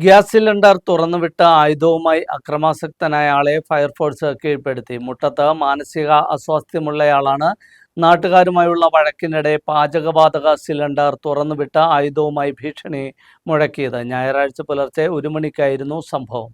Gas cylinder തുറന്നുവിട്ട് ആയുധവുമായി അക്രമാസക്തനായ ആളെ fire force കീഴ്പ്പെടുത്തി. മുട്ടത്ത് മാനസിക അസ്വാസ്ഥ്യമുള്ളയാളാണ് നാട്ടുകാരുമായുള്ള വഴക്കിനിടെ പാചകവാതക സിലിണ്ടർ തുറന്നുവിട്ട് ആയുധവുമായി ഭീഷണി മുഴക്കിയത്. ഞായറാഴ്ച പുലർച്ചെ 1 മണിക്കായിരുന്നു സംഭവം.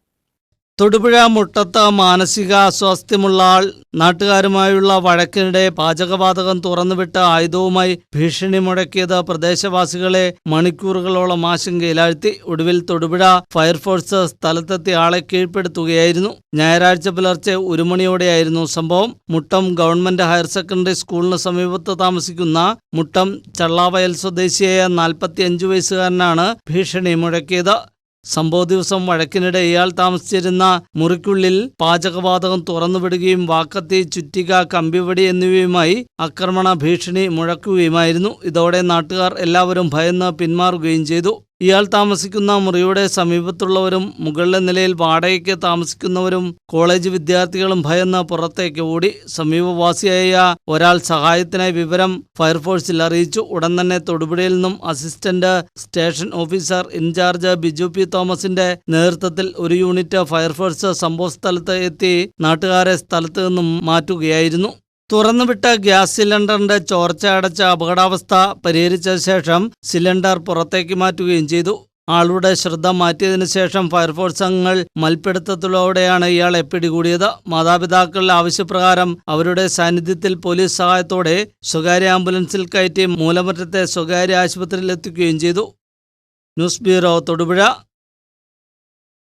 തൊടുപുഴ മുട്ടത്ത് മാനസിക അസ്വാസ്ഥ്യമുള്ള ആൾ നാട്ടുകാരുമായുള്ള വഴക്കിനിടെ പാചകവാതകം തുറന്നുവിട്ട് ആയുധവുമായി ഭീഷണി മുഴക്കിയത് പ്രദേശവാസികളെ മണിക്കൂറുകളോളം ആശങ്കയിലാഴ്ത്തി. ഒടുവിൽ തൊടുപുഴ ഫയർഫോഴ്സ് സ്ഥലത്തെത്തി ആളെ കീഴ്പ്പെടുത്തുകയായിരുന്നു. ഞായറാഴ്ച പുലർച്ചെ 1 മണിയോടെയായിരുന്നു സംഭവം. മുട്ടം ഗവൺമെന്റ് ഹയർ സെക്കൻഡറി സ്കൂളിന് സമീപത്ത് താമസിക്കുന്ന മുട്ടം ചള്ളാവയൽ സ്വദേശിയായ 45 വയസ്സുകാരനാണ് ഭീഷണി മുഴക്കിയത്. സംഭവ ദിവസം വഴക്കിനിടെ ഇയാൾ താമസിച്ചിരുന്ന മുറിക്കുള്ളിൽ പാചകവാതകം തുറന്നുവിടുകയും വാക്കത്തി, ചുറ്റിക, കമ്പിവടി എന്നിവയുമായി ആക്രമണ ഭീഷണി മുഴക്കുകയുമായിരുന്നു. ഇതോടെ നാട്ടുകാർ എല്ലാവരും ഭയന്ന് പിന്മാറുകയും ചെയ്തു. ഇയാൾ താമസിക്കുന്ന മുറിയുടെ സമീപത്തുള്ളവരും മുകളിലെ നിലയിൽ വാടകയ്ക്ക് താമസിക്കുന്നവരും കോളേജ് വിദ്യാർത്ഥികളും ഭയന്ന് പുറത്തേക്ക് ഓടി. സമീപവാസിയായ ഒരാൾ സഹായത്തിനായി വിവരം ഫയർഫോഴ്സിൽ അറിയിച്ചു. ഉടൻ തന്നെ തൊടുപുഴയിൽ നിന്നും assistant station officer in charge Biju P തോമസിന്റെ നേതൃത്വത്തിൽ ഒരു യൂണിറ്റ് ഫയർഫോഴ്സ് സംഭവസ്ഥലത്ത് എത്തി നാട്ടുകാരെ സ്ഥലത്ത് നിന്നും മാറ്റുകയായിരുന്നു. തുറന്നുവിട്ട ഗ്യാസ് സിലിണ്ടറിന്റെ ചോർച്ച അടച്ച അപകടാവസ്ഥ പരിഹരിച്ച ശേഷം സിലിണ്ടർ പുറത്തേക്ക് മാറ്റുകയും ചെയ്തു. ആളുടെ ശ്രദ്ധ മാറ്റിയതിനു ശേഷം ഫയർഫോഴ്സ് അംഗങ്ങൾ മൽപ്പിടുത്തത്തിലൂടെയാണ് ഇയാളെ പിടികൂടിയത്. മാതാപിതാക്കളുടെ ആവശ്യപ്രകാരം അവരുടെ സാന്നിധ്യത്തിൽ പോലീസ് സഹായത്തോടെ സ്വകാര്യ ആംബുലൻസിൽ കയറ്റി മൂലമറ്റത്തെ സ്വകാര്യ ആശുപത്രിയിൽ എത്തിക്കുകയും ചെയ്തു. News bureau, Thodupuzha.